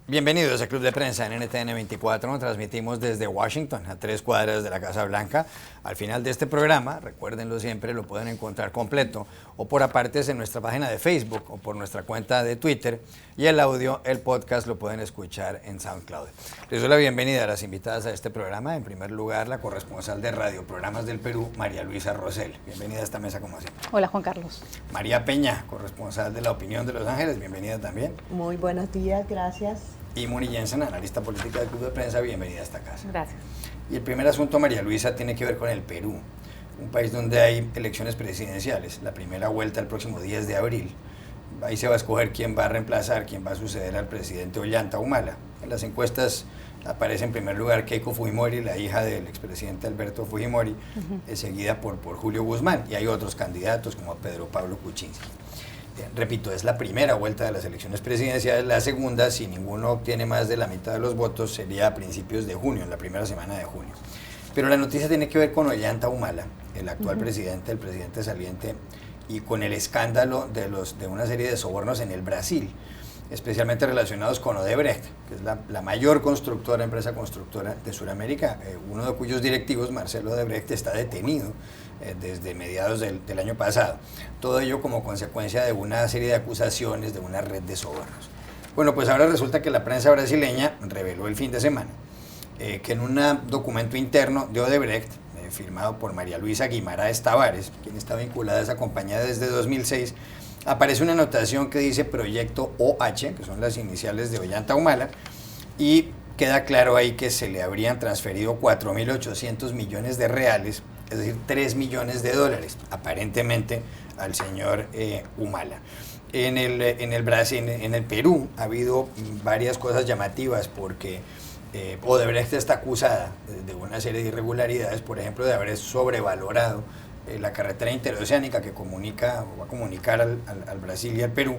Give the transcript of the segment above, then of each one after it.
Bienvenidos a Club de Prensa en NTN 24. Transmitimos desde Washington, a 3 cuadras de la Casa Blanca. Al final de este programa, recuérdenlo siempre, lo pueden encontrar completo o por apartes en nuestra página de Facebook o por nuestra cuenta de Twitter. Y el audio, el podcast, lo pueden escuchar en SoundCloud. Les doy la bienvenida a las invitadas a este programa. En primer lugar, la corresponsal de Radio Programas del Perú, María Luisa Rosell. Bienvenida a esta mesa como siempre. Hola, Juan Carlos. María Peña, corresponsal de La Opinión de Los Ángeles. Bienvenida también. Muy buenos días, gracias. Y Moni Jensen, analista política del Club de Prensa, bienvenida a esta casa. Gracias. Y el primer asunto, María Luisa, tiene que ver con el Perú, un país donde hay elecciones presidenciales, la primera vuelta el próximo 10 de abril. Ahí se va a escoger quién va a reemplazar, quién va a suceder al presidente Ollanta Humala. En las encuestas aparece en primer lugar Keiko Fujimori, la hija del expresidente Alberto Fujimori, seguida por Julio Guzmán, y hay otros candidatos como Pedro Pablo Kuczynski. Repito, es la primera vuelta de las elecciones presidenciales. La segunda, si ninguno obtiene más de la mitad de los votos, sería a principios de junio, en la primera semana de junio. Pero la noticia tiene que ver con Ollanta Humala, el actual presidente, el presidente saliente, y con el escándalo de una serie de sobornos en el Brasil, especialmente relacionados con Odebrecht, que es la mayor empresa constructora de Sudamérica, uno de cuyos directivos, Marcelo Odebrecht, está detenido desde mediados del año pasado. Todo ello como consecuencia de una serie de acusaciones de una red de sobornos. Bueno, pues ahora resulta que la prensa brasileña reveló el fin de semana que en un documento interno de Odebrecht, firmado por María Luisa Guimaraes Tavares, quien está vinculada a esa compañía desde 2006, aparece una anotación que dice Proyecto OH, que son las iniciales de Ollanta Humala, y queda claro ahí que se le habrían transferido 4.800 millones de reales, es decir, 3 millones de dólares, aparentemente, al señor Humala. En el Perú ha habido varias cosas llamativas porque Odebrecht está acusada de una serie de irregularidades, por ejemplo, de haber sobrevalorado la carretera interoceánica que va a comunicar al Brasil y al Perú.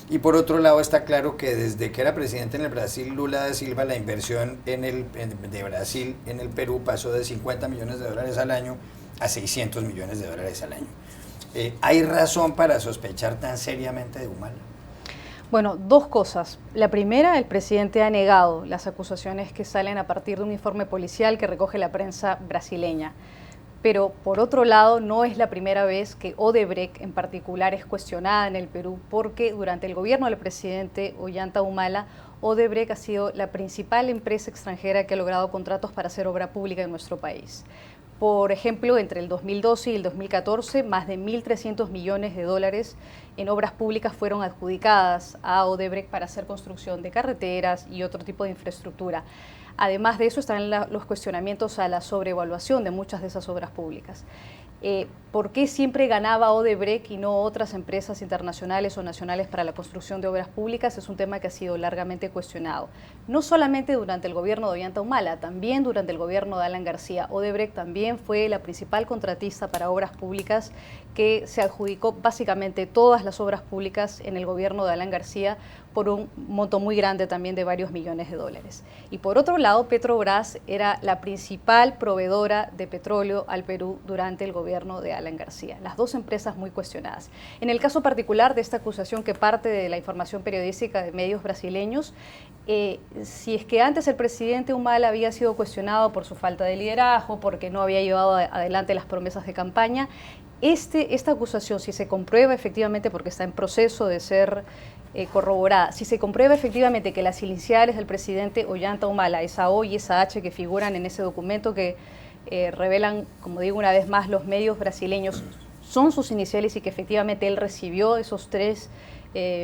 Y por otro lado está claro que desde que era presidente en el Brasil, Lula da Silva, la inversión de Brasil en el Perú pasó de 50 millones de dólares al año a 600 millones de dólares al año. ¿Hay razón para sospechar tan seriamente de Humala? Bueno, dos cosas. La primera, el presidente ha negado las acusaciones que salen a partir de un informe policial que recoge la prensa brasileña. Pero, por otro lado, no es la primera vez que Odebrecht en particular es cuestionada en el Perú, porque durante el gobierno del presidente Ollanta Humala, Odebrecht ha sido la principal empresa extranjera que ha logrado contratos para hacer obra pública en nuestro país. Por ejemplo, entre el 2012 y el 2014, más de 1.300 millones de dólares en obras públicas fueron adjudicadas a Odebrecht para hacer construcción de carreteras y otro tipo de infraestructura. Además de eso están los cuestionamientos a la sobrevaluación de muchas de esas obras públicas. ¿Por qué siempre ganaba Odebrecht y no otras empresas internacionales o nacionales para la construcción de obras públicas? Es un tema que ha sido largamente cuestionado. No solamente durante el gobierno de Ollanta Humala, también durante el gobierno de Alan García. Odebrecht también fue la principal contratista para obras públicas que se adjudicó básicamente todas las obras públicas en el gobierno de Alan García por un monto muy grande también de varios millones de dólares. Y por otro lado, Petrobras era la principal proveedora de petróleo al Perú durante el gobierno de Alan García. Las dos empresas muy cuestionadas. En el caso particular de esta acusación que parte de la información periodística de medios brasileños, si es que antes el presidente Humala había sido cuestionado por su falta de liderazgo, porque no había llevado adelante las promesas de campaña, esta acusación, si se comprueba efectivamente, porque está en proceso de ser corroborada, si se comprueba efectivamente que las iniciales del presidente Ollanta Humala, esa O y esa H que figuran en ese documento que revelan, como digo una vez más, los medios brasileños, son sus iniciales y que efectivamente él recibió esos 3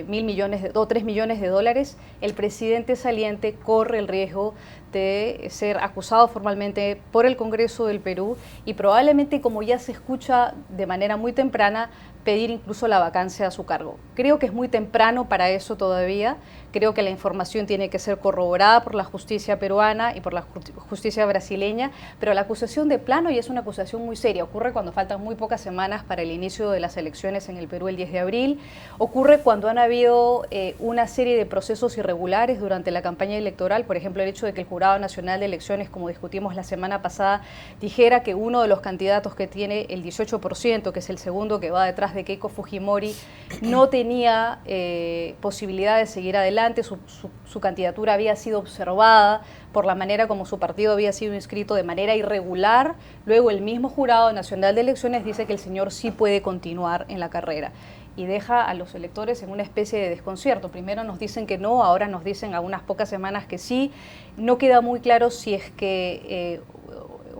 millones de dólares, el presidente saliente corre el riesgo de ser acusado formalmente por el Congreso del Perú y probablemente, como ya se escucha de manera muy temprana, pedir incluso la vacancia a su cargo. Creo que es muy temprano para eso todavía. Creo que la información tiene que ser corroborada por la justicia peruana y por la justicia brasileña, pero la acusación de plano, y es una acusación muy seria, ocurre cuando faltan muy pocas semanas para el inicio de las elecciones en el Perú el 10 de abril, ocurre cuando han habido una serie de procesos irregulares durante la campaña electoral, por ejemplo el hecho de que el Jurado Nacional de Elecciones, como discutimos la semana pasada, dijera que uno de los candidatos que tiene el 18%, que es el segundo que va detrás detrás de Keiko Fujimori no tenía posibilidad de seguir adelante, su candidatura había sido observada por la manera como su partido había sido inscrito de manera irregular. Luego el mismo Jurado Nacional de Elecciones dice que el señor sí puede continuar en la carrera y deja a los electores en una especie de desconcierto. Primero nos dicen que no, ahora nos dicen a unas pocas semanas que sí. No queda muy claro si es que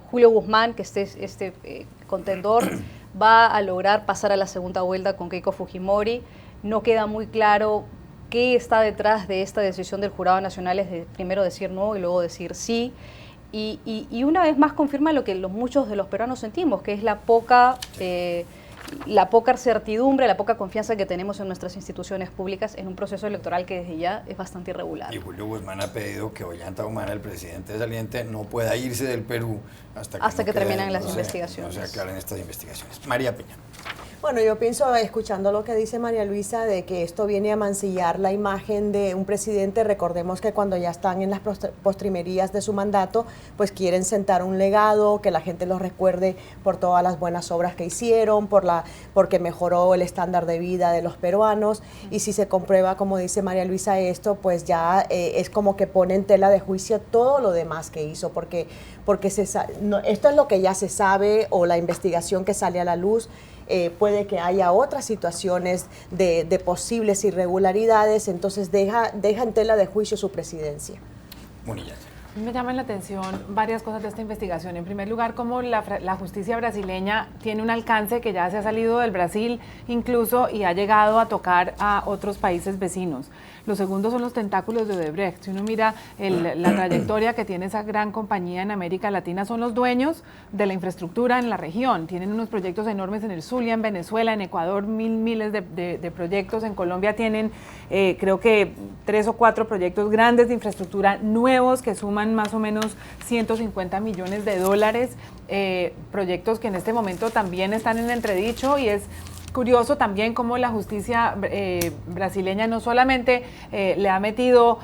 Julio Guzmán, que este contendor, va a lograr pasar a la segunda vuelta con Keiko Fujimori. No queda muy claro qué está detrás de esta decisión del Jurado Nacional, es de primero decir no y luego decir sí. Y una vez más confirma lo que muchos de los peruanos sentimos, que es la poca certidumbre, la poca confianza que tenemos en nuestras instituciones públicas en un proceso electoral que desde ya es bastante irregular. Y Julio Guzmán ha pedido que Ollanta Humala, el presidente saliente, no pueda irse del Perú hasta que terminen las investigaciones. No se aclaren estas investigaciones. María Peña. Bueno, yo pienso, escuchando lo que dice María Luisa, de que esto viene a mancillar la imagen de un presidente. Recordemos que cuando ya están en las postrimerías de su mandato, pues quieren sentar un legado, que la gente los recuerde por todas las buenas obras que hicieron, porque mejoró el estándar de vida de los peruanos. Y si se comprueba, como dice María Luisa, esto, pues ya es como que pone en tela de juicio todo lo demás que hizo, porque esto es lo que ya se sabe, o la investigación que sale a la luz. Puede que haya otras situaciones de posibles irregularidades, entonces deja en tela de juicio su presidencia. Munilla. Me llaman la atención varias cosas de esta investigación. En primer lugar, cómo la justicia brasileña tiene un alcance que ya se ha salido del Brasil incluso y ha llegado a tocar a otros países vecinos. Lo segundo son los tentáculos de Odebrecht. Si uno mira la trayectoria que tiene esa gran compañía en América Latina, son los dueños de la infraestructura en la región. Tienen unos proyectos enormes en el Zulia, en Venezuela, en Ecuador, miles de proyectos. En Colombia tienen, creo que 3 o 4 proyectos grandes de infraestructura nuevos que suman más o menos 150 millones de dólares. Proyectos que en este momento también están en entredicho, y es curioso también cómo la justicia brasileña no solamente le ha metido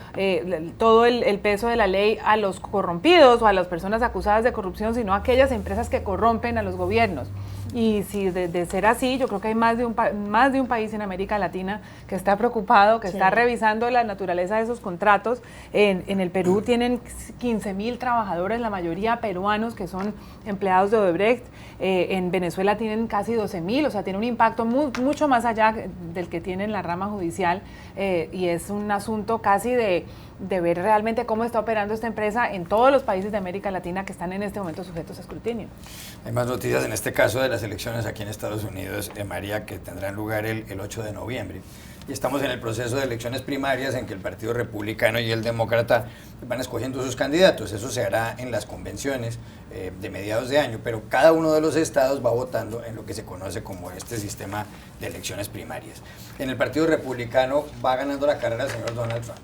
todo el peso de la ley a los corrompidos o a las personas acusadas de corrupción, sino a aquellas empresas que corrompen a los gobiernos. Y si de ser así, yo creo que hay más de un país en América Latina que está preocupado, que está revisando la naturaleza de esos contratos. En el Perú tienen 15.000 trabajadores, la mayoría peruanos, que son empleados de Odebrecht. En Venezuela tienen casi 12.000, o sea, tiene un impacto mucho más allá del que tiene en la rama judicial, y es un asunto casi de ver realmente cómo está operando esta empresa en todos los países de América Latina que están en este momento sujetos a escrutinio. Hay más noticias en este caso de las elecciones aquí en Estados Unidos, María, que tendrán lugar el 8 de noviembre. Y estamos en el proceso de elecciones primarias en que el Partido Republicano y el Demócrata van escogiendo sus candidatos. Eso se hará en las convenciones de mediados de año, pero cada uno de los estados va votando en lo que se conoce como este sistema de elecciones primarias. En el Partido Republicano va ganando la carrera el señor Donald Trump.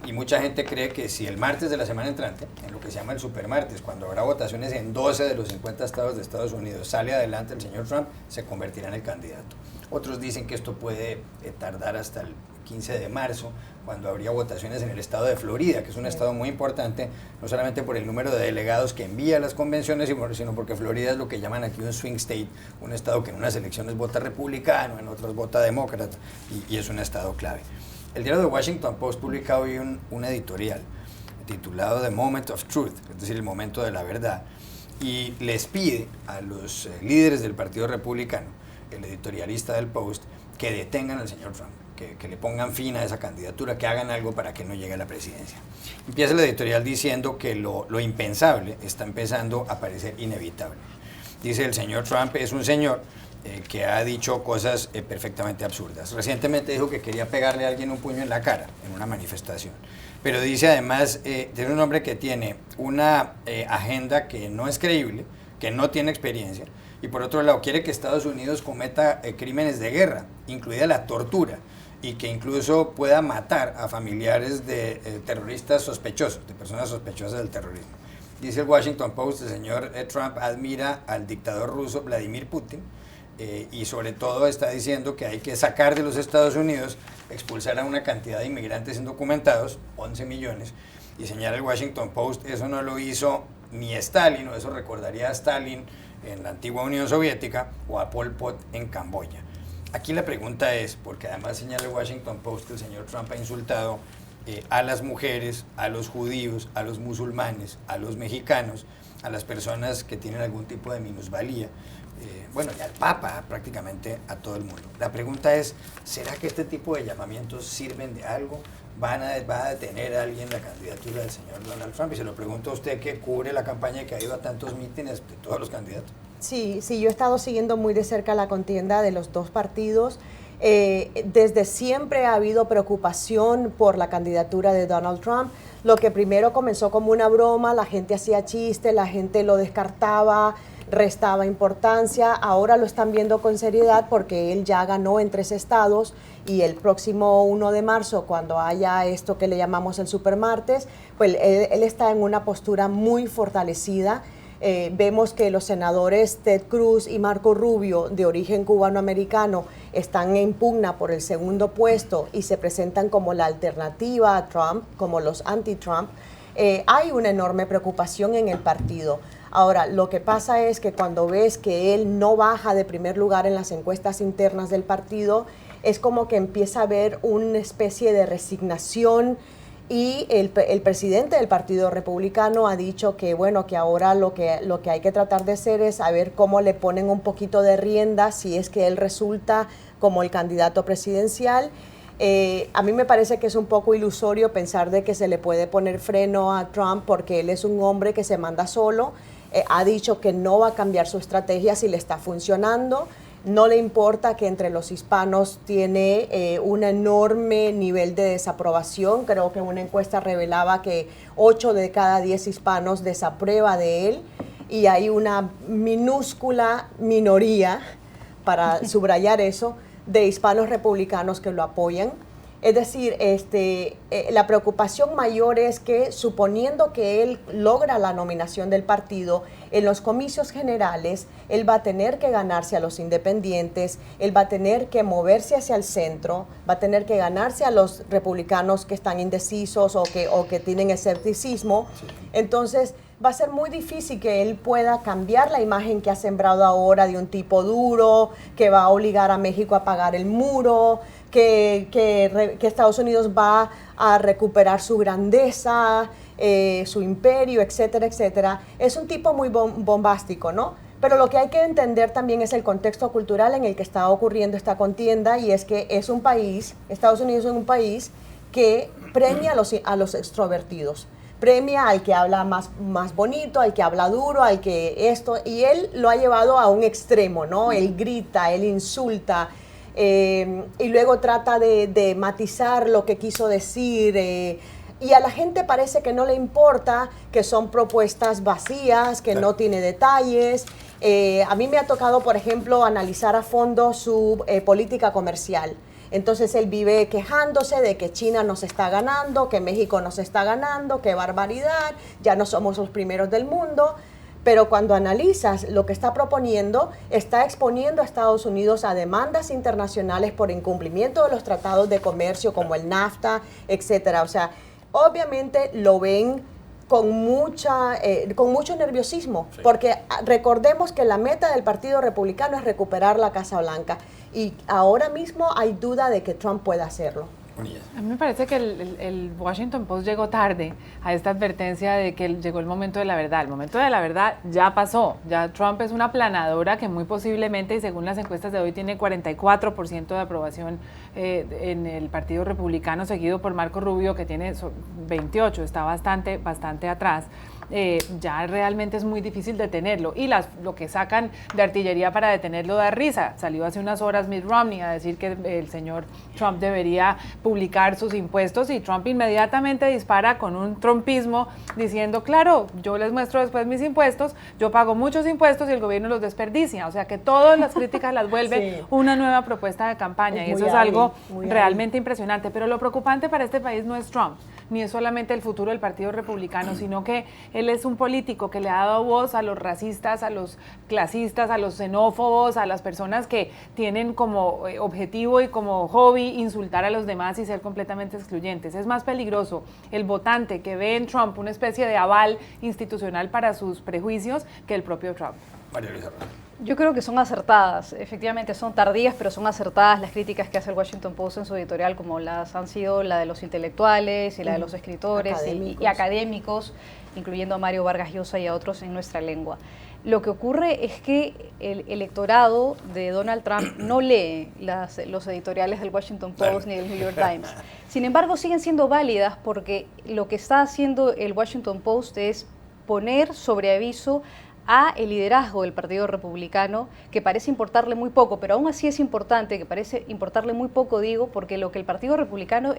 Y mucha gente cree que si el martes de la semana entrante, en lo que se llama el supermartes, cuando habrá votaciones en 12 de los 50 estados de Estados Unidos, sale adelante el señor Trump, se convertirá en el candidato. Otros dicen que esto puede tardar hasta el 15 de marzo, cuando habría votaciones en el estado de Florida, que es un estado muy importante, no solamente por el número de delegados que envía a las convenciones, sino porque Florida es lo que llaman aquí un swing state, un estado que en unas elecciones vota republicano, en otras vota demócrata, y es un estado clave. El diario The Washington Post publica hoy un editorial titulado The Moment of Truth, es decir, el momento de la verdad, y les pide a los líderes del Partido Republicano, el editorialista del Post, que detengan al señor Trump, que le pongan fin a esa candidatura, que hagan algo para que no llegue a la presidencia. Empieza el editorial diciendo que lo impensable está empezando a parecer inevitable. Dice: el señor Trump es un señor que ha dicho cosas perfectamente absurdas. Recientemente dijo que quería pegarle a alguien un puño en la cara en una manifestación. Pero dice además, tiene un hombre que tiene una agenda que no es creíble, que no tiene experiencia, y por otro lado quiere que Estados Unidos cometa crímenes de guerra, incluida la tortura, y que incluso pueda matar a familiares de terroristas sospechosos, de personas sospechosas del terrorismo. Dice el Washington Post: el señor Trump admira al dictador ruso Vladimir Putin, y sobre todo está diciendo que hay que sacar de los Estados Unidos, expulsar a una cantidad de inmigrantes indocumentados, 11 millones, y señala el Washington Post, eso no lo hizo ni Stalin, o eso recordaría a Stalin en la antigua Unión Soviética, o a Pol Pot en Camboya. Aquí la pregunta es, porque además señala el Washington Post que el señor Trump ha insultado a las mujeres, a los judíos, a los musulmanes, a los mexicanos, a las personas que tienen algún tipo de minusvalía, bueno, y al Papa, prácticamente a todo el mundo. La pregunta es, ¿será que este tipo de llamamientos sirven de algo? ¿Va a detener a alguien la candidatura del señor Donald Trump? Y se lo pregunto a usted, que cubre la campaña, que ha ido a tantos mítines de todos los candidatos. Sí, yo he estado siguiendo muy de cerca la contienda de los dos partidos. Desde siempre ha habido preocupación por la candidatura de Donald Trump. Lo que primero comenzó como una broma, la gente hacía chistes, la gente lo descartaba, restaba importancia. Ahora lo están viendo con seriedad porque él ya ganó en 3 estados y el próximo 1 de marzo, cuando haya esto que le llamamos el supermartes, pues él está en una postura muy fortalecida. Vemos que los senadores Ted Cruz y Marco Rubio, de origen cubano-americano, están en pugna por el segundo puesto y se presentan como la alternativa a Trump, como los anti-Trump. Hay una enorme preocupación en el partido. Ahora, lo que pasa es que cuando ves que él no baja de primer lugar en las encuestas internas del partido, es como que empieza a haber una especie de resignación. Y el presidente del Partido Republicano ha dicho que, bueno, que ahora lo que hay que tratar de hacer es a ver cómo le ponen un poquito de rienda si es que él resulta como el candidato presidencial. A mí me parece que es un poco ilusorio pensar de que se le puede poner freno a Trump porque él es un hombre que se manda solo. Ha dicho que no va a cambiar su estrategia si le está funcionando. No le importa que entre los hispanos tiene un enorme nivel de desaprobación. Creo que una encuesta revelaba que 8 de cada 10 hispanos desaprueba de él y hay una minúscula minoría, para subrayar eso, de hispanos republicanos que lo apoyan. Es decir, la preocupación mayor es que, suponiendo que él logra la nominación del partido, en los comicios generales, él va a tener que ganarse a los independientes, él va a tener que moverse hacia el centro, va a tener que ganarse a los republicanos que están indecisos o que tienen escepticismo. Sí. Entonces, va a ser muy difícil que él pueda cambiar la imagen que ha sembrado ahora de un tipo duro, que va a obligar a México a pagar el muro, que Estados Unidos va a recuperar su grandeza, su imperio, etcétera, etcétera. Es un tipo muy bombástico, ¿no? Pero lo que hay que entender también es el contexto cultural en el que está ocurriendo esta contienda, y es que es un país, Estados Unidos es un país que premia a los extrovertidos. Premia al que habla más bonito, al que habla duro, al que esto, y él lo ha llevado a un extremo, ¿no? Él grita, él insulta, y luego trata de matizar lo que quiso decir, y a la gente parece que no le importa, que son propuestas vacías, que no tiene detalles. A mí me ha tocado, por ejemplo, analizar a fondo su política comercial. Entonces él vive quejándose de que China nos está ganando, que México nos está ganando, qué barbaridad, ya no somos los primeros del mundo. Pero cuando analizas lo que está proponiendo, está exponiendo a Estados Unidos a demandas internacionales por incumplimiento de los tratados de comercio como el NAFTA, etcétera. O sea, obviamente lo ven con mucho nerviosismo, sí. Porque recordemos que la meta del Partido Republicano es recuperar la Casa Blanca y ahora mismo hay duda de que Trump pueda hacerlo. A mí me parece que el Washington Post llegó tarde a esta advertencia de que llegó el momento de la verdad. El momento de la verdad ya pasó. Ya Trump es una planadora que muy posiblemente, y según las encuestas de hoy, tiene 44% de aprobación en el Partido Republicano, seguido por Marco Rubio, que tiene 28%, está bastante atrás. Ya realmente es muy difícil detenerlo, y lo que sacan de artillería para detenerlo da risa. Salió hace unas horas Mitt Romney a decir que el señor Trump debería publicar sus impuestos, y Trump inmediatamente dispara con un trumpismo diciendo, claro, yo les muestro después mis impuestos, yo pago muchos impuestos y el gobierno los desperdicia. O sea que todas las críticas las vuelve sí. Una nueva propuesta de campaña, y eso es algo realmente impresionante. Pero lo preocupante para este país no es Trump, ni es solamente el futuro del Partido Republicano, sino que él es un político que le ha dado voz a los racistas, a los clasistas, a los xenófobos, a las personas que tienen como objetivo y como hobby insultar a los demás y ser completamente excluyentes. Es más peligroso el votante que ve en Trump una especie de aval institucional para sus prejuicios que el propio Trump. María Luisa. Yo creo que son acertadas, efectivamente son tardías, pero son acertadas las críticas que hace el Washington Post en su editorial, como las han sido la de los intelectuales y la de los escritores y académicos, incluyendo a Mario Vargas Llosa y a otros en nuestra lengua. Lo que ocurre es que el electorado de Donald Trump no lee los editoriales del Washington Post ni del New York Times. Sin embargo, siguen siendo válidas porque lo que está haciendo el Washington Post es poner sobre aviso a el liderazgo del Partido Republicano, que parece importarle muy poco, pero aún así es importante, que parece importarle muy poco, digo, porque lo que el Partido Republicano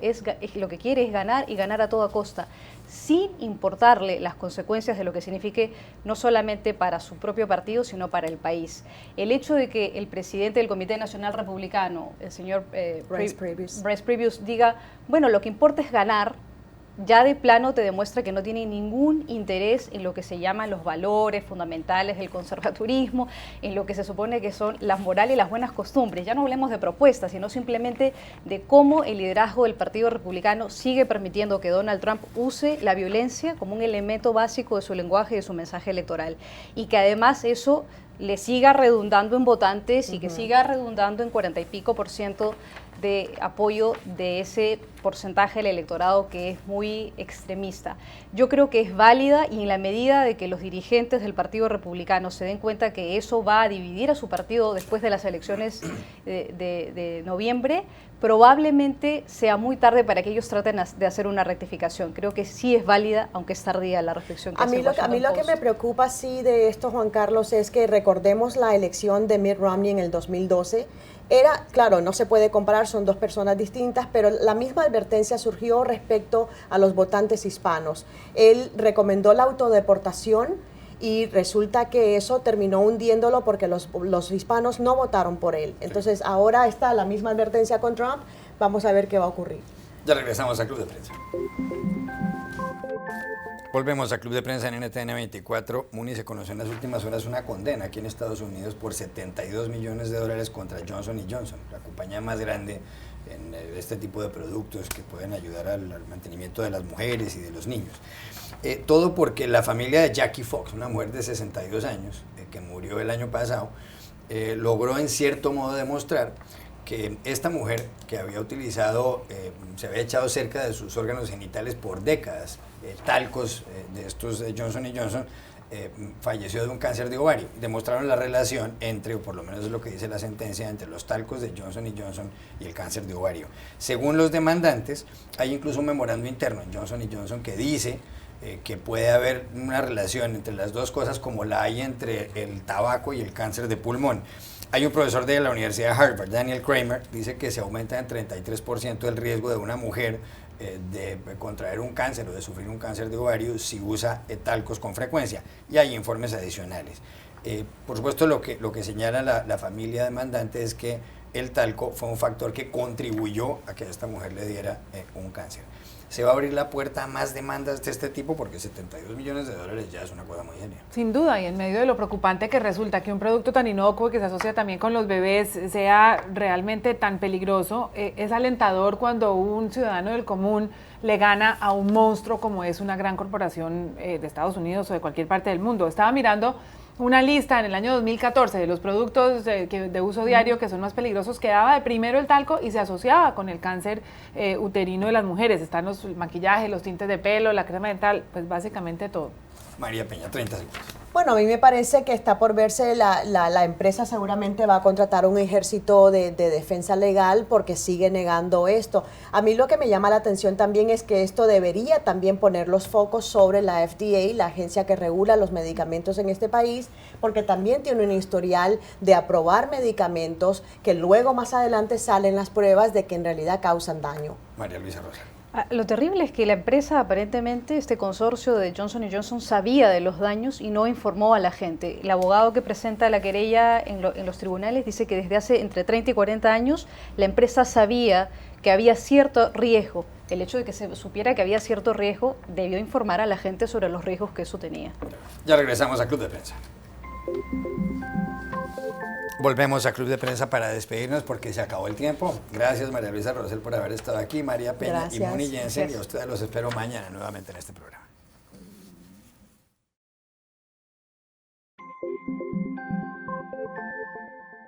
lo que quiere es ganar y ganar a toda costa, sin importarle las consecuencias de lo que signifique no solamente para su propio partido, sino para el país. El hecho de que el presidente del Comité Nacional Republicano, el señor Bryce Previous, diga, bueno, lo que importa es ganar, ya de plano te demuestra que no tiene ningún interés en lo que se llaman los valores fundamentales del conservadurismo, en lo que se supone que son las morales y las buenas costumbres. Ya no hablemos de propuestas, sino simplemente de cómo el liderazgo del Partido Republicano sigue permitiendo que Donald Trump use la violencia como un elemento básico de su lenguaje y de su mensaje electoral. Y que además eso le siga redundando en votantes y que siga redundando en 40 y pico % de apoyo de ese porcentaje del electorado que es muy extremista. Yo creo que es válida y en la medida de que los dirigentes del Partido Republicano se den cuenta que eso va a dividir a su partido después de las elecciones de noviembre, probablemente sea muy tarde para que ellos traten de hacer una rectificación. Creo que sí es válida, aunque es tardía la reflexión que hace el Washington A mí lo que me preocupa sí de esto, Juan Carlos, es que recordemos la elección de Mitt Romney en el 2012. Era, claro, no se puede comparar, son dos personas distintas, pero la misma advertencia surgió respecto a los votantes hispanos. Él recomendó la autodeportación y resulta que eso terminó hundiéndolo porque los hispanos no votaron por él. Entonces ahora está la misma advertencia con Trump, vamos a ver qué va a ocurrir. Ya regresamos a Club de Prensa. Volvemos a Club de Prensa en NTN 24. Muni se conoció en las últimas horas una condena aquí en Estados Unidos por $72 millones contra Johnson & Johnson, la compañía más grande en este tipo de productos que pueden ayudar al mantenimiento de las mujeres y de los niños. Todo porque la familia de Jackie Fox, una mujer de 62 años, que murió el año pasado, logró en cierto modo demostrar que esta mujer, que había utilizado, se había echado cerca de sus órganos genitales por décadas, talcos de estos de Johnson & Johnson, falleció de un cáncer de ovario. Demostraron la relación entre, o por lo menos es lo que dice la sentencia, entre los talcos de Johnson & Johnson y el cáncer de ovario. Según los demandantes, hay incluso un memorando interno en Johnson & Johnson que dice que puede haber una relación entre las dos cosas como la hay entre el tabaco y el cáncer de pulmón. Hay un profesor de la Universidad de Harvard, Daniel Kramer, dice que se aumenta en 33% el riesgo de una mujer de contraer un cáncer o de sufrir un cáncer de ovario si usa talcos con frecuencia. Y hay informes adicionales. Por supuesto, lo que señala la familia demandante es que el talco fue un factor que contribuyó a que a esta mujer le diera un cáncer. Se va a abrir la puerta a más demandas de este tipo porque $72 millones ya es una cosa muy genial. Sin duda, y en medio de lo preocupante que resulta que un producto tan inocuo que se asocia también con los bebés sea realmente tan peligroso, es alentador cuando un ciudadano del común le gana a un monstruo como es una gran corporación de Estados Unidos o de cualquier parte del mundo. Estaba mirando una lista en el año 2014 de los productos de uso diario que son más peligrosos, quedaba de primero el talco y se asociaba con el cáncer uterino de las mujeres. Están los maquillajes, los tintes de pelo, la crema dental, pues básicamente todo. María Peña, 30 segundos. Bueno, a mí me parece que está por verse, la empresa seguramente va a contratar un ejército de defensa legal porque sigue negando esto. A mí lo que me llama la atención también es que esto debería también poner los focos sobre la FDA, la agencia que regula los medicamentos en este país, porque también tiene un historial de aprobar medicamentos que luego más adelante salen las pruebas de que en realidad causan daño. María Luisa Rosa. Lo terrible es que la empresa, aparentemente, este consorcio de Johnson & Johnson sabía de los daños y no informó a la gente. El abogado que presenta la querella en los tribunales dice que desde hace entre 30 y 40 años la empresa sabía que había cierto riesgo. El hecho de que se supiera que había cierto riesgo debió informar a la gente sobre los riesgos que eso tenía. Ya regresamos a Club de Prensa. Volvemos a Club de Prensa para despedirnos porque se acabó el tiempo. Gracias María Luisa Rosell por haber estado aquí, María Peña y Moni Jensen, y a ustedes los espero mañana nuevamente en este programa.